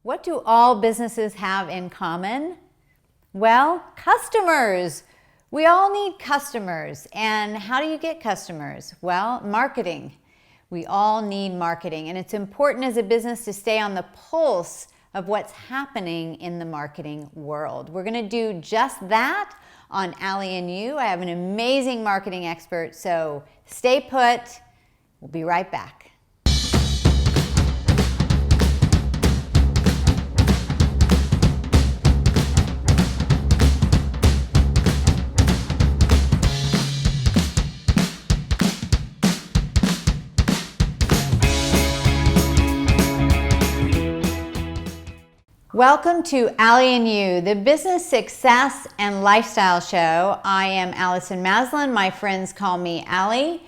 What do all businesses have in common? Well, customers. We all need customers. And how do you get customers? Well, marketing. We all need marketing. And it's important as a business to stay on the pulse of what's happening in the marketing world. We're going to do just that on Allie You. I have an amazing marketing expert, so stay put. We'll be right back. Welcome to Allie You, the business success and lifestyle show. I am Allison Maslan. My friends call me Allie.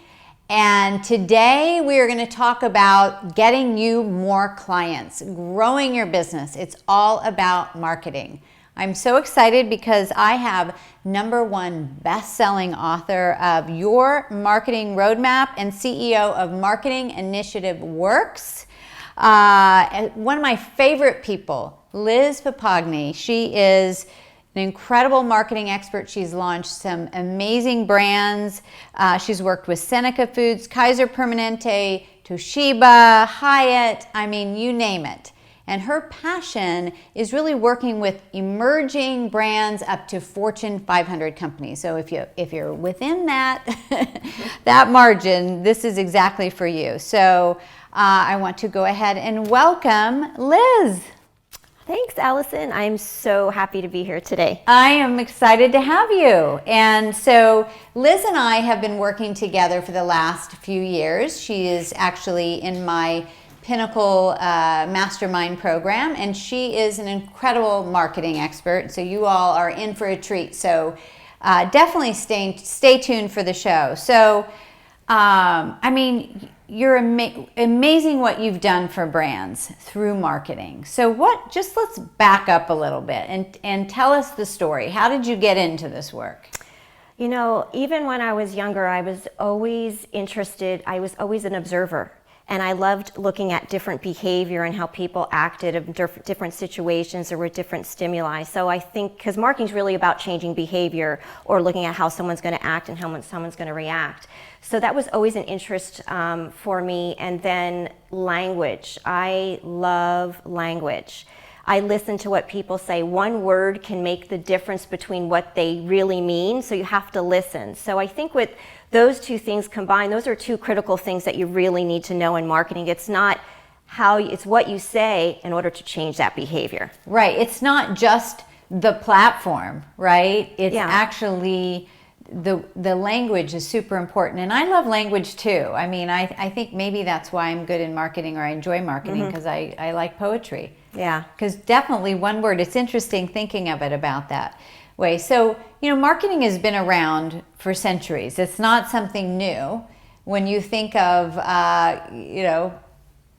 And today we are going to talk about getting you more clients, growing your business. It's all about marketing. I'm so excited because I have #1 best-selling author of Your Marketing Roadmap and CEO of Marketing Initiative Worx. One of my favorite people, Liz Papagni. She is an incredible marketing expert. She's launched some amazing brands. She's worked with Seneca Foods, Kaiser Permanente, Toshiba, Hyatt, I mean, you name it. And her passion is really working with emerging brands up to Fortune 500 companies. So if you're within that, that margin, this is exactly for you. So I want to go ahead and welcome Liz. Thanks, Allison. I'm so happy to be here today. I am excited to have you. And so Liz and I have been working together for the last few years. She is actually in my Pinnacle Mastermind program, and she is an incredible marketing expert. So you all are in for a treat. So definitely stay tuned for the show. So, I mean, you're amazing what you've done for brands through marketing. So let's back up a little bit and tell us the story. How did you get into this work? You know, even when I was younger, I was always interested. I was always an observer. And I loved looking at different behavior and how people acted in different situations or with different stimuli. So I think, because marketing is really about changing behavior or looking at how someone's going to act and how someone's going to react. So that was always an interest for me. And then language. I love language. I listen to what people say. One word can make the difference between what they really mean, so you have to listen. So I think with those two things combined, those are two critical things that you really need to know in marketing. It's not it's what you say in order to change that behavior. Right. It's not just the platform, right? It's actually the language is super important. And I love language too. I mean, I think maybe that's why I'm good in marketing, or I enjoy marketing, because I like poetry. Yeah. Because definitely one word, it's interesting thinking of it about that way. So, you know, marketing has been around for centuries. It's not something new. When you think of,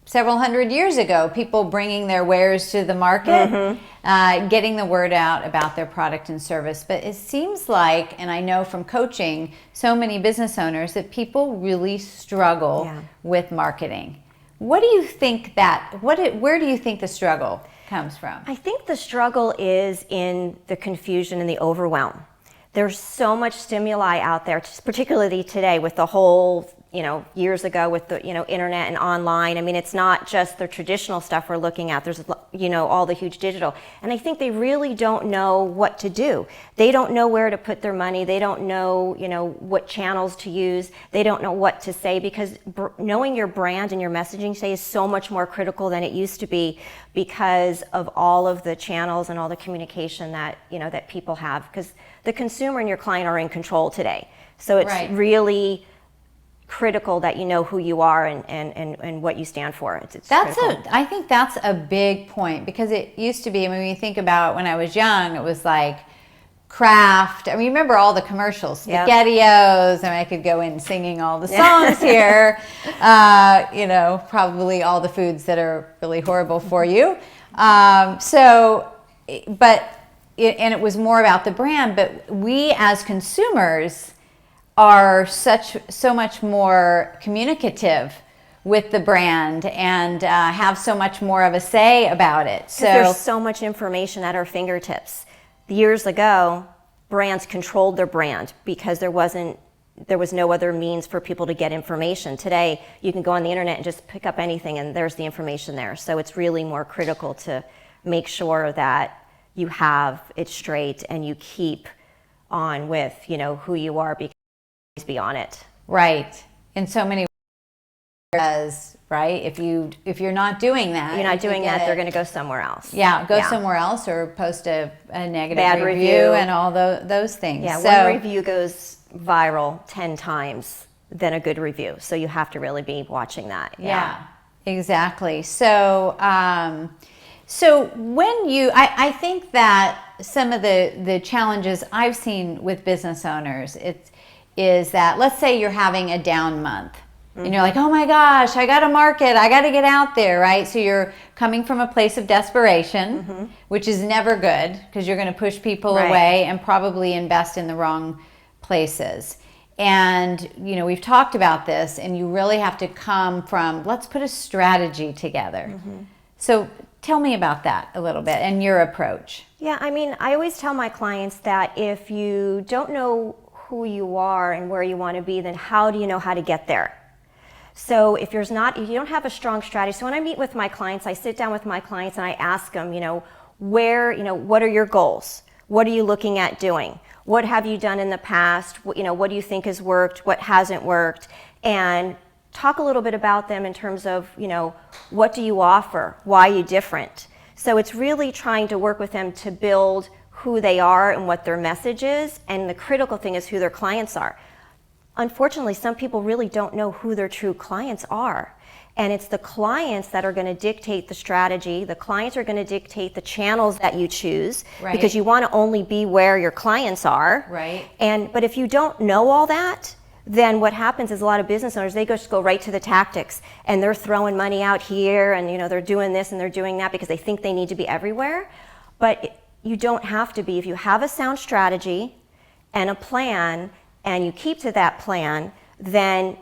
several hundred years ago, people bringing their wares to the market, getting the word out about their product and service. But it seems like, and I know from coaching so many business owners, that people really struggle with marketing. What do you think where do you think the struggle comes from? I think the struggle is in the confusion and the overwhelm. There's so much stimuli out there, particularly today with the whole, years ago with the, internet and online. I mean, it's not just the traditional stuff we're looking at. There's, all the huge digital. And I think they really don't know what to do. They don't know where to put their money. They don't know, what channels to use. They don't know what to say, because knowing your brand and your messaging today is so much more critical than it used to be, because of all of the channels and all the communication that, that people have. Because the consumer and your client are in control today. So it's really critical that you know who you are and what you stand for. I think that's a big point, because it used to be, when you think about when I was young, it was like Kraft. I mean, remember all the commercials, SpaghettiOs, and I could go in singing all the songs here, probably all the foods that are really horrible for you. And it was more about the brand, but we as consumers are so much more communicative with the brand and have so much more of a say about it. So there's so much information at our fingertips. Years ago, brands controlled their brand because there was no other means for people to get information. Today, you can go on the internet and just pick up anything and there's the information there. So it's really more critical to make sure that you have it straight and you keep on with, who you are, because you always be on it. Right. In so many ways, right? If you're not doing that, they're going to go somewhere else. Yeah, go somewhere else or post a negative bad review and all those things. Yeah, so, one review goes viral 10 times than a good review. So you have to really be watching that. Yeah, exactly. So, so when I think that some of the challenges I've seen with business owners, is that, let's say you're having a down month. And you're like, oh my gosh, I got to market, I got to get out there, right? So you're coming from a place of desperation, which is never good because you're going to push people away and probably invest in the wrong places. And, we've talked about this, and you really have to come from, let's put a strategy together. So tell me about that a little bit and your approach. Yeah, I always tell my clients that if you don't know who you are and where you want to be, then how do you know how to get there? So if you don't have a strong strategy, so when I meet with my clients, I sit down with my clients and I ask them, what are your goals? What are you looking at doing? What have you done in the past? What do you think has worked? What hasn't worked? And talk a little bit about them in terms of, what do you offer? Why are you different? So it's really trying to work with them to build who they are and what their message is. And the critical thing is who their clients are. Unfortunately, some people really don't know who their true clients are. And it's the clients that are going to dictate the strategy. The clients are going to dictate the channels that you choose, because you want to only be where your clients are. Right. But if you don't know all that, then what happens is a lot of business owners, they just go right to the tactics, and they're throwing money out here, and they're doing this and they're doing that because they think they need to be everywhere. But you don't have to be. If you have a sound strategy and a plan, and you keep to that plan, then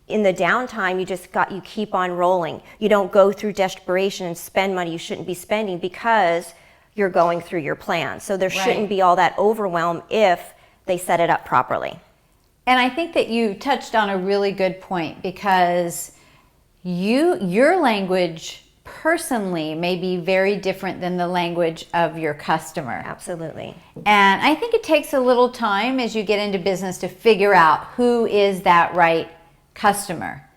in the downtime, you keep on rolling. You don't go through desperation and spend money you shouldn't be spending because you're going through your plan. So there shouldn't be all that overwhelm if they set it up properly. And I think that you touched on a really good point, because your language personally may be very different than the language of your customer. Absolutely. And I think it takes a little time as you get into business to figure out who is that right customer.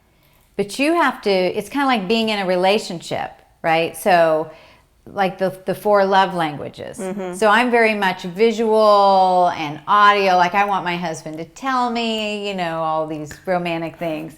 But you have to, it's kind of like being in a relationship, right? So like the 4 love languages. So I'm very much visual and audio. Like I want my husband to tell me, all these romantic things.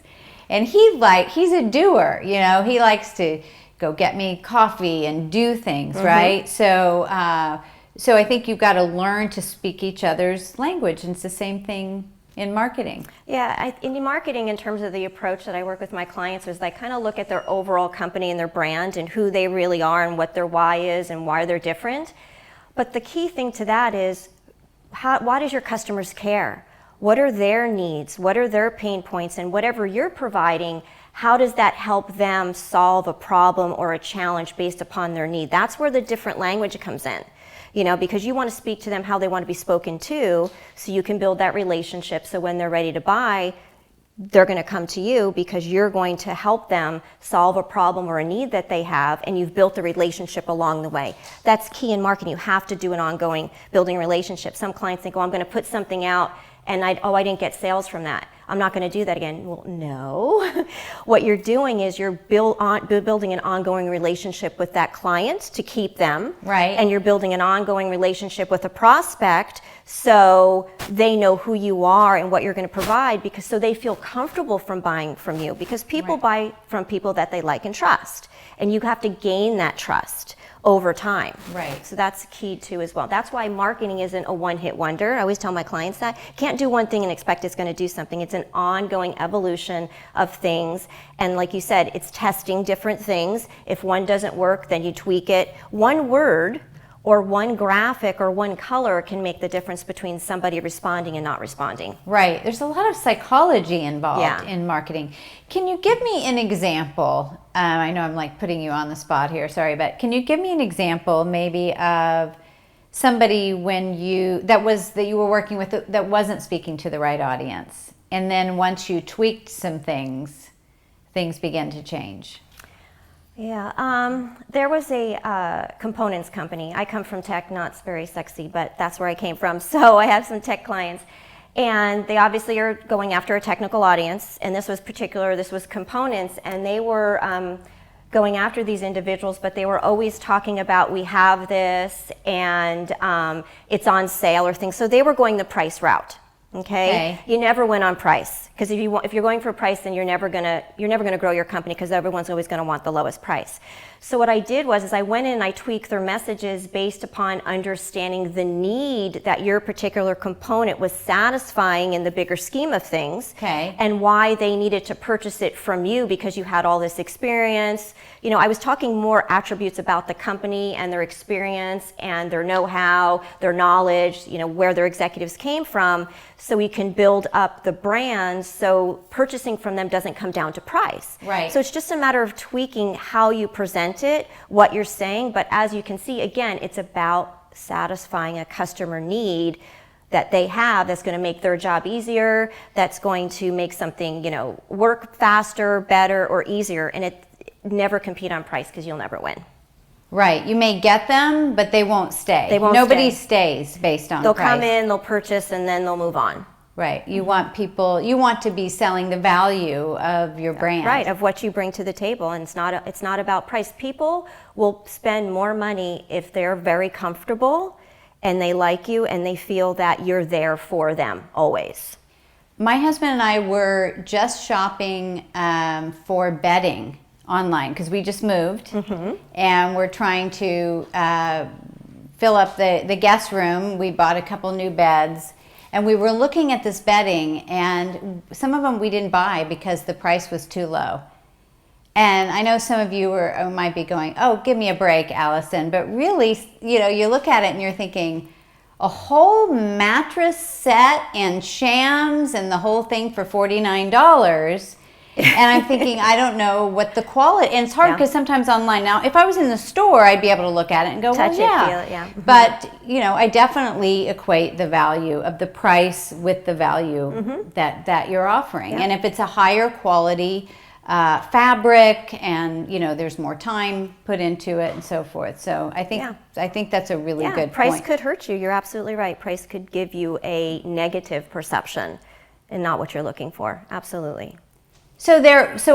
And he's a doer, he likes to go get me coffee and do things, right? So I think you've got to learn to speak each other's language. And it's the same thing in marketing. Yeah, in marketing, in terms of the approach that I work with my clients, is I kind of look at their overall company and their brand and who they really are and what their why is and why they're different. But the key thing to that is, why does your customers care? What are their needs? What are their pain points? And whatever you're providing, how does that help them solve a problem or a challenge based upon their need? That's where the different language comes in, because you want to speak to them how they want to be spoken to, so you can build that relationship. So when they're ready to buy, they're going to come to you because you're going to help them solve a problem or a need that they have, and you've built the relationship along the way. That's key in marketing. You have to do an ongoing building relationship. Some clients think, I'm going to put something out and I didn't get sales from that. I'm not going to do that again. Well, no. What you're doing is you're building an ongoing relationship with that client to keep them. Right. And you're building an ongoing relationship with a prospect so they know who you are and what you're going to provide, so they feel comfortable from buying from you, because people buy from people that they like and trust. And you have to gain that trust over time. Right. So that's key too as well. That's why marketing isn't a one-hit wonder. I always tell my clients that. You can't do one thing and expect it's going to do something. It's an ongoing evolution of things. And like you said, it's testing different things. If one doesn't work, then you tweak it. One word or one graphic or one color can make the difference between somebody responding and not responding. Right. There's a lot of psychology involved Yeah. in marketing. Can you give me an example? I know I'm like putting you on the spot here, sorry, but can you give me an example maybe of somebody that you were working with that wasn't speaking to the right audience, and then once you tweaked some things began to change? Yeah, there was a components company. I come from tech, not very sexy, but that's where I came from. So I have some tech clients, and they obviously are going after a technical audience. And this was components, and they were going after these individuals, but they were always talking about, we have this, and it's on sale or things. So they were going the price route. Okay. You never win on price, because if you're going for price, then you're never gonna grow your company, because everyone's always gonna want the lowest price. So what I did was I went in and I tweaked their messages based upon understanding the need that your particular component was satisfying in the bigger scheme of things, and why they needed to purchase it from you, because you had all this experience. I was talking more attributes about the company and their experience and their know-how, their knowledge, where their executives came from, so we can build up the brand, so purchasing from them doesn't come down to price. Right. So it's just a matter of tweaking how you present it, what you're saying, but as you can see, again, it's about satisfying a customer need that they have, that's going to make their job easier, that's going to make something, work faster, better, or easier, and it never compete on price, because you'll never win. Right. You may get them, but they won't stay. Nobody stays based on They'll price. come in, they'll purchase, and then they'll move on. Right. You want to be selling the value of your brand. Right, of what you bring to the table, and it's not about price. People will spend more money if they're very comfortable and they like you and they feel that you're there for them always. My husband and I were just shopping for bedding online, because we just moved, and we're trying to fill up the guest room. We bought a couple new beds, and we were looking at this bedding, and some of them we didn't buy because the price was too low. And I know some of you might be going, oh, give me a break, Allison, but really, you look at it and you're thinking, a whole mattress set and shams and the whole thing for $49. And I'm thinking, I don't know what the quality, and it's hard because sometimes online now, if I was in the store, I'd be able to look at it and go, touch well, it, feel it, But, I definitely equate the value of the price with the value that you're offering. And if it's a higher quality fabric, and, there's more time put into it and so forth. So I think that's a really good price point. could hurt you. You're absolutely right. Price could give you a negative perception and not what you're looking for. Absolutely. So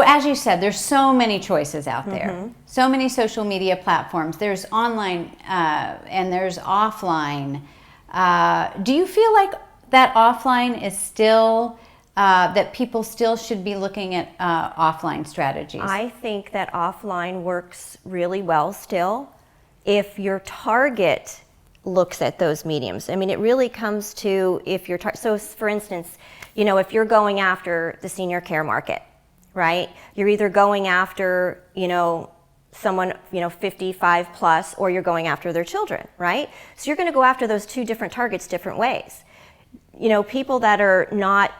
as you said, there's so many choices out there, so many social media platforms. There's online and there's offline. Do you feel like that offline is still, that people still should be looking at offline strategies? I think that offline works really well still if your target looks at those mediums. I mean, it really comes to if your so for instance, if you're going after the senior care market, right? You're either going after, someone, 55 plus, or you're going after their children, right? So you're going to go after those two different targets different ways. People that are not,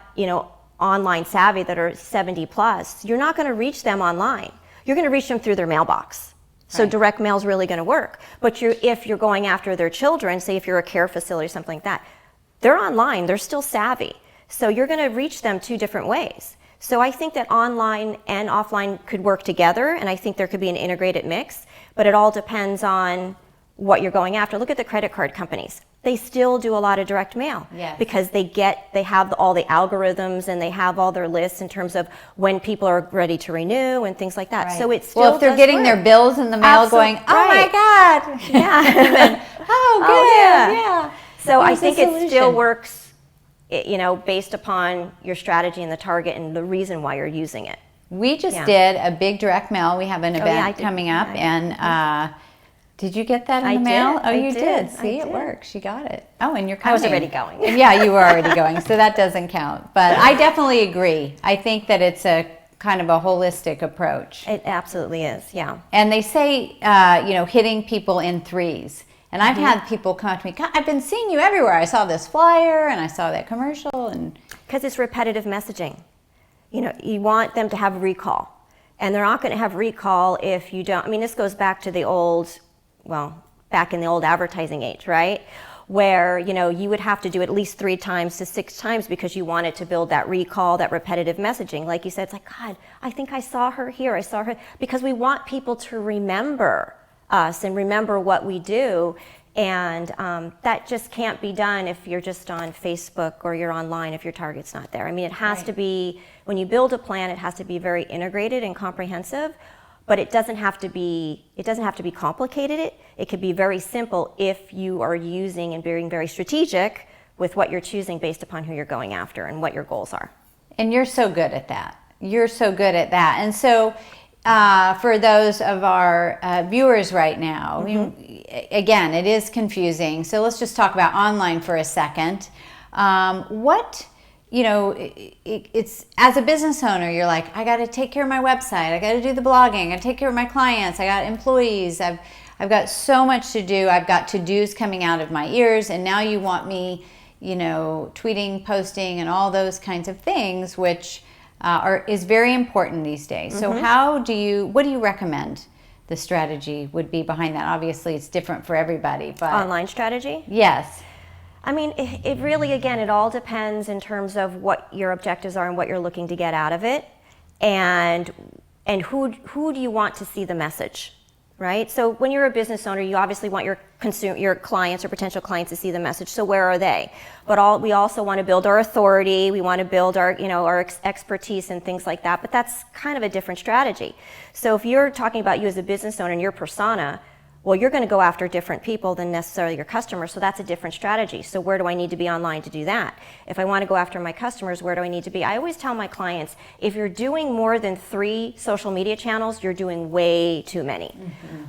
online savvy, that are 70 plus, you're not going to reach them online. You're going to reach them through their mailbox. So direct mail is really going to work. But if you're going after their children, say if you're a care facility or something like that, they're online, they're still savvy. So you're going to reach them two different ways. So I think that online and offline could work together, and I think there could be an integrated mix, but it all depends on what you're going after. Look at the credit card companies. They still do a lot of direct mail because they have all the algorithms, and they have all their lists in terms of when people are ready to renew and things like that. So it's still if they're getting their bills in the mail going, oh my God. Yeah. And then, good. So I think it still works, based upon your strategy and the target and the reason why you're using it. We just did a big direct mail. We have an event coming up, and did you get that in the mail? Oh, you did. See, it works. You got it. Oh, and you're coming. I was already going. Yeah, you were already going, so that doesn't count. But I definitely agree. I think that it's a kind of a holistic approach. It absolutely is, yeah. And they say, hitting people in threes. And I've had people come up to me, "God, I've been seeing you everywhere. I saw this flyer and I saw that commercial." And because it's repetitive messaging. You want them to have recall. And they're not going to have recall if you don't. I mean, this goes back to back in the old advertising age, right? Where, you would have to do it at least 3 times to 6 times because you wanted to build that recall, that repetitive messaging. Like you said, it's like, God, I think I saw her here. I saw her. Because we want people to remember us and remember what we do. And that just can't be done if you're just on Facebook or you're online if your target's not there. I mean, it has to be, when you build a plan, it has to be very integrated and comprehensive, but it doesn't have to be complicated. It could be very simple if you are using and being very strategic with what you're choosing based upon who you're going after and what your goals are. And you're so good at that. And so for those of our viewers right now, again, it is confusing. So let's just talk about online for a second. It's as a business owner, you're like, I got to take care of my website. I got to do the blogging. I got to take care of my clients. I got employees. I've got so much to do. I've got to-dos coming out of my ears. And now you want me, tweeting, posting, and all those kinds of things, which is very important these days. So what do you recommend the strategy would be behind that? Obviously, it's different for everybody. But online strategy? Yes. I mean, it really, again, it all depends in terms of what your objectives are and what you're looking to get out of it, and who do you want to see the message, right? So when you're a business owner, you obviously want your clients or potential clients to see the message. So where are they? But we also want to build our authority. We want to build our expertise and things like that. But that's kind of a different strategy. So if you're talking about you as a business owner and your persona, well, you're going to go after different people than necessarily your customers, so that's a different strategy. So where do I need to be online to do that? If I want to go after my customers, where do I need to be? I always tell my clients, if you're doing more than 3 social media channels, you're doing way too many.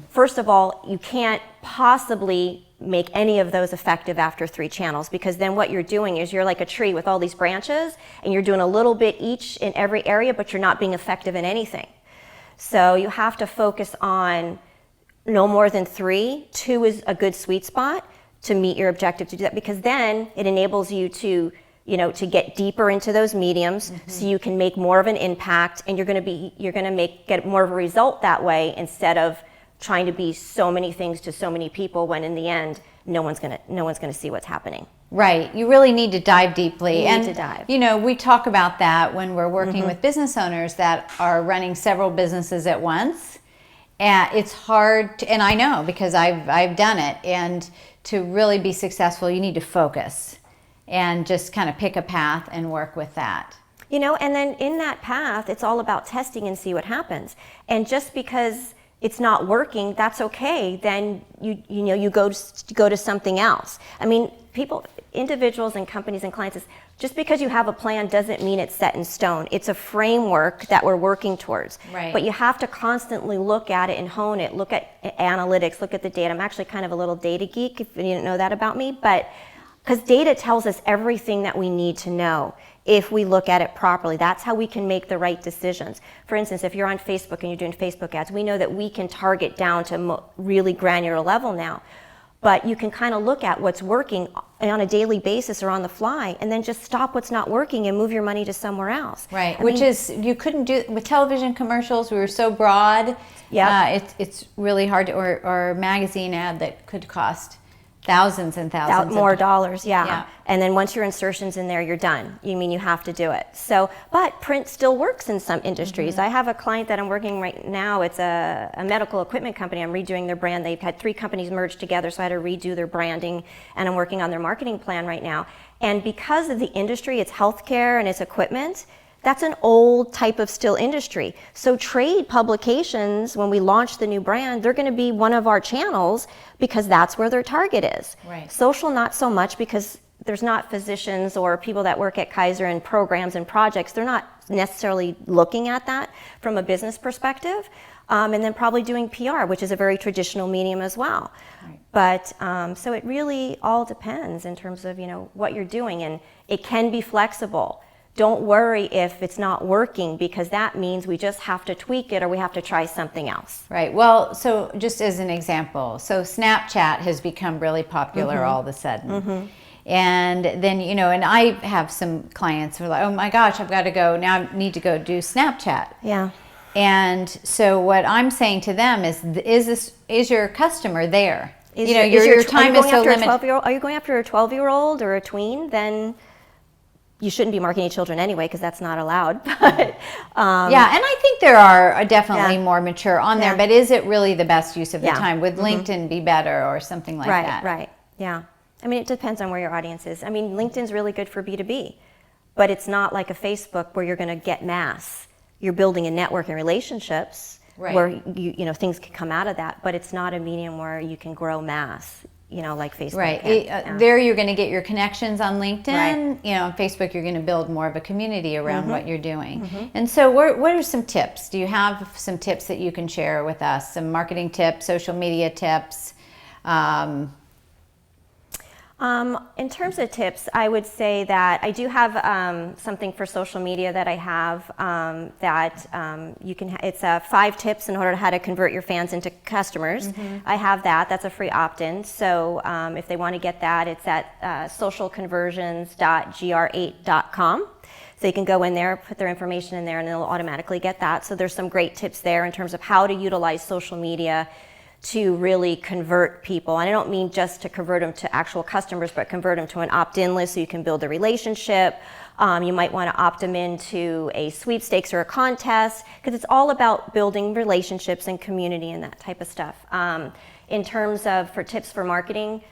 First of all, you can't possibly make any of those effective after 3 channels, because then what you're doing is you're like a tree with all these branches, and you're doing a little bit each in every area, but you're not being effective in anything. So you have to focus on no more than 3. 2 is a good sweet spot to meet your objective to do that, because then it enables you to get deeper into those mediums, so you can make more of an impact, and you're going to get more of a result that way, instead of trying to be so many things to so many people when in the end no one's going to see what's happening. Right. You really need to dive deeply. You need to dive. We talk about that when we're working with business owners that are running several businesses at once. And it's hard and I know because I've done it, and to really be successful, you need to focus and just kind of pick a path and work with that. And then in that path, it's all about testing and see what happens. And just because it's not working, that's okay. Then you go to something else. I mean, individuals and companies and clients, just because you have a plan doesn't mean it's set in stone. It's a framework that we're working towards. Right. But you have to constantly look at it and hone it, look at analytics, look at the data. I'm actually kind of a little data geek, if you didn't know that about me, but because data tells us everything that we need to know if we look at it properly. That's how we can make the right decisions. For instance, if you're on Facebook and you're doing Facebook ads, we know that we can target down to really granular level now. But you can kind of look at what's working on a daily basis or on the fly, and then just stop what's not working and move your money to somewhere else. Right, which is, you couldn't do, with television commercials, we were so broad. Yeah, it's really hard to, or a magazine ad that could cost thousands and thousands more dollars, yeah. And then once your insertion's in there, you're done. You have to do it. So, but print still works in some industries. I have a client that I'm working right now. It's a medical equipment company. I'm redoing their brand. They've had 3 companies merged together, so I had to redo their branding, and I'm working on their marketing plan right now. And because of the industry, it's healthcare and it's equipment, that's an old type of still industry. So trade publications, when we launch the new brand, they're going to be one of our channels because that's where their target is. Right. Social, not so much, because there's not physicians or people that work at Kaiser and programs and projects. They're not necessarily looking at that from a business perspective. And then probably doing PR, which is a very traditional medium as well. Right. But so it really all depends in terms of what you're doing, and it can be flexible. don't worry if it's not working, because that means we just have to tweak it or we have to try something else. Right. Well, so just as an example, so Snapchat has become really popular all of a sudden. And then, you know, and I have some clients who are like, oh my gosh, I've got to go, now I need to go do Snapchat. Yeah. And so what I'm saying to them is your customer there? Is you know, your, your time is so limited. Are you going after a 12-year-old or a tween? Then you shouldn't be marketing children anyway, because that's not allowed. But, yeah, and I think there are definitely more mature on there, but is it really the best use of the time? Would LinkedIn be better or something like that? Right, yeah. I mean, it depends on where your audience is. I mean, LinkedIn's really good for B2B, but it's not like a Facebook where you're going to get mass. You're building a network and relationships where you know things can come out of that, but it's not a medium where you can grow mass. You know, like Facebook. Right. There you're going to get your connections on LinkedIn. You know, on Facebook you're going to build more of a community around what you're doing. And so what are some tips? Do you have some tips that you can share with us? Some marketing tips, social media tips? In terms of tips, I would say that I do have something for social media that I have that you can. It's 5 tips in order to how to convert your fans into customers. I have that. That's a free opt-in. So if they want to get that, it's at socialconversions.gr8.com. So you can go in there, put their information in there, and they'll automatically get that. So there's some great tips there in terms of how to utilize social media to really convert people. And I don't mean just to convert them to actual customers, but convert them to an opt-in list so you can build a relationship. You might want to opt them into a sweepstakes or a contest, because it's all about building relationships and community and that type of stuff. In terms of for tips for marketing,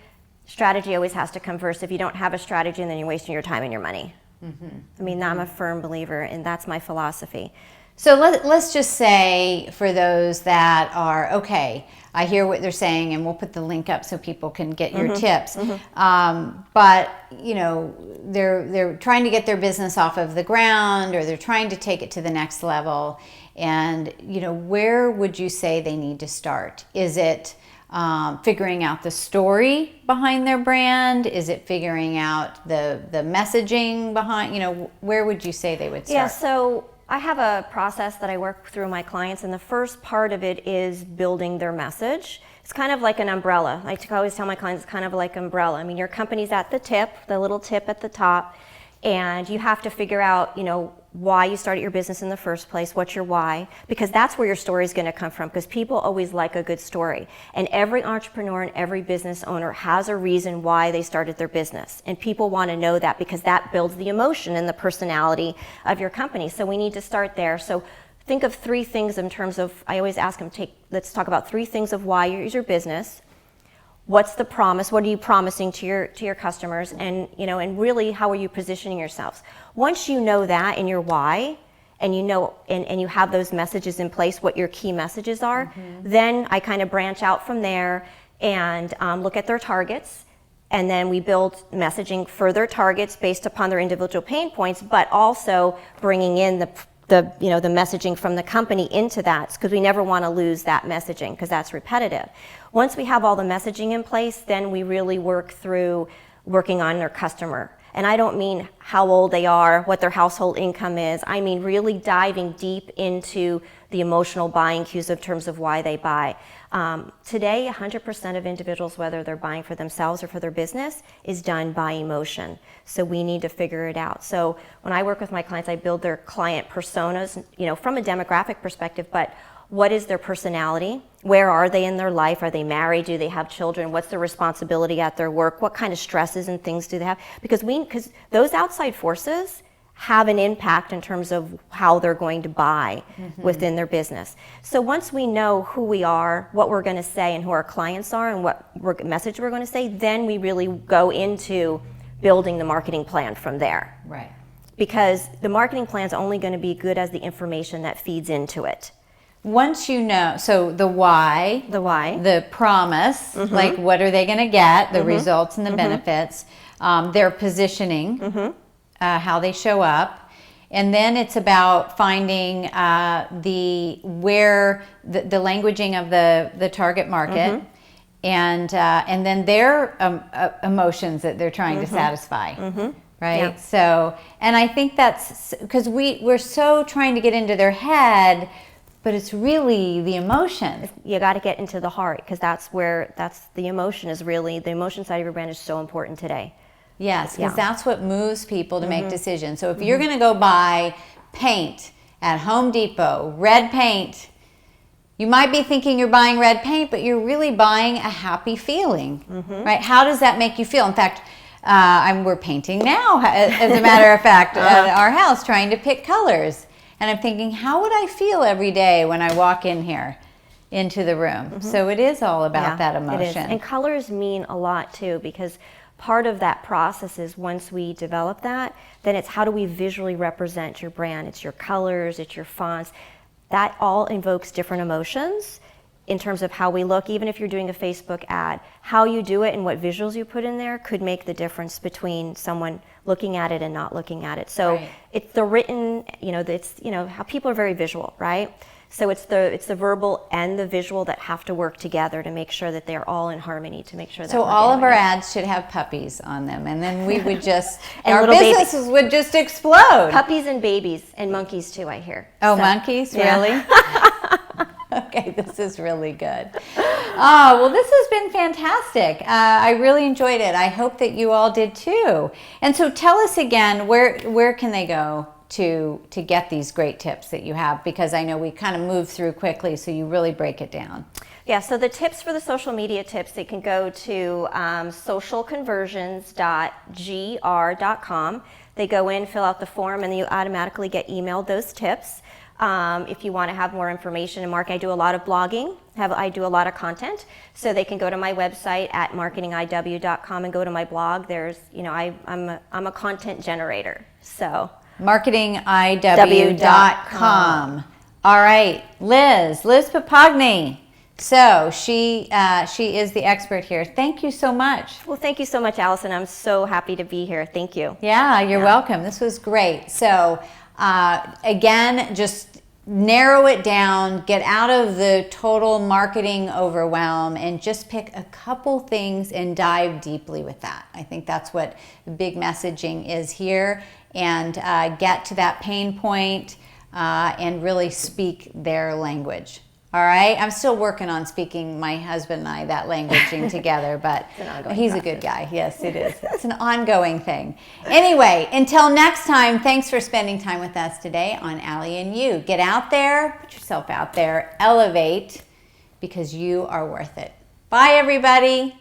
strategy always has to come first. If you don't have a strategy, then you're wasting your time and your money. I mean, I'm a firm believer, and that's my philosophy. So let's just say for those that are, okay, I hear what they're saying, and we'll put the link up so people can get your tips. But, you know, they're trying to get their business off of the ground, or they're trying to take it to the next level. And, you know, where would you say they need to start? Is it figuring out the story behind their brand? Is it figuring out the messaging behind, you know, where would you say they would start? Yeah, so I have a process that I work through my clients, and the first part of it is building their message. It's kind of like an umbrella. I always tell my clients it's kind of like an umbrella. I mean, your company's at the tip, the little tip at the top, and you have to figure out, you know, why you started your business in the first place, what's your why, because that's where your story is going to come from, because people always like a good story. And every entrepreneur and every business owner has a reason why they started their business. And people want to know that, because that builds the emotion and the personality of your company. So we need to start there. So think of 3 things in terms of, I always ask them, let's talk about 3 things of why you use your business. What's the promise? What are you promising to your customers? And, you know, and really, how are you positioning yourselves? Once you know that and your why, and you know, and you have those messages in place, what your key messages are, then I kind of branch out from there and look at their targets. And then we build messaging for their targets based upon their individual pain points, but also bringing in the messaging from the company into that, because we never want to lose that messaging, because that's repetitive. Once we have all the messaging in place, then we really work through working on their customer. And I don't mean how old they are, what their household income is. I mean really diving deep into the emotional buying cues in terms of why they buy. Today, 100% of individuals, whether they're buying for themselves or for their business, is done by emotion. So we need to figure it out. So when I work with my clients, I build their client personas, you know, from a demographic perspective, but what is their personality? Where are they in their life? Are they married? Do they have children? What's their responsibility at their work? What kind of stresses and things do they have? Because those outside forces have an impact in terms of how they're going to buy within their business. So once we know who we are, what we're going to say, and who our clients are, and what message we're going to say, then we really go into building the marketing plan from there. Right. Because the marketing plan is only going to be good as the information that feeds into it. Once you know, so the why, the promise, like what are they going to get, the results and the benefits, their positioning, how they show up, and then it's about finding the languaging of the target market, and then their emotions that they're trying to satisfy. right? Yeah. So, and I think that's because we're so trying to get into their head, but it's really the emotion. You got to get into the heart, because that's the emotion is really, the emotion side of your brand is so important today. Yes, because Yeah. that's what moves people to make decisions. So if you're going to go buy paint at Home Depot, red paint, you might be thinking you're buying red paint, but you're really buying a happy feeling, right? How does that make you feel? In fact, we're painting now, as a matter of fact, at our house, trying to pick colors. And I'm thinking, how would I feel every day when I walk in here into the room? So it is all about that emotion. It is. And colors mean a lot too, because part of that process is once we develop that, then it's how do we visually represent your brand? It's your colors, it's your fonts. That all invokes different emotions in terms of how we look. Even if you're doing a Facebook ad, how you do it and what visuals you put in there could make the difference between someone looking at it and not looking at it. So it's the written, it's, how people are very visual, right? So it's the verbal and the visual that have to work together to make sure that they're all in harmony, to make sure that. So all of our ads should have puppies on them, and then we would just, and our businesses would just explode. Puppies and babies and monkeys too, I hear. Oh, So, monkeys, yeah. really? Okay, this is really good. Oh, well, this has been fantastic. I really enjoyed it. I hope that you all did too. And so tell us again, where can they go to get these great tips that you have? Because I know we kind of move through quickly, so you really break it down. Yeah, so the tips for the social media tips, they can go to socialconversions.gr.com. They go in, fill out the form, and then you automatically get emailed those tips. If you want to have more information and marketing, I do a lot of blogging. I do a lot of content, so they can go to my website at marketingiw.com and go to my blog. There's, I'm a content generator, so. marketingiw.com. All right, Liz Papagni. So she is the expert here. Thank you so much. Well, thank you so much, Allison. I'm so happy to be here. Thank you. Yeah, you're welcome. This was great. So again, just narrow it down, get out of the total marketing overwhelm, and just pick a couple things and dive deeply with that. I think that's what the big messaging is here, and get to that pain point and really speak their language. All right, I'm still working on speaking my husband and I that languaging together, but he's a good guy. Yes, it is. It's an ongoing thing. Anyway, until next time, thanks for spending time with us today on Allie and You. Get out there, put yourself out there, elevate, because you are worth it. Bye, everybody.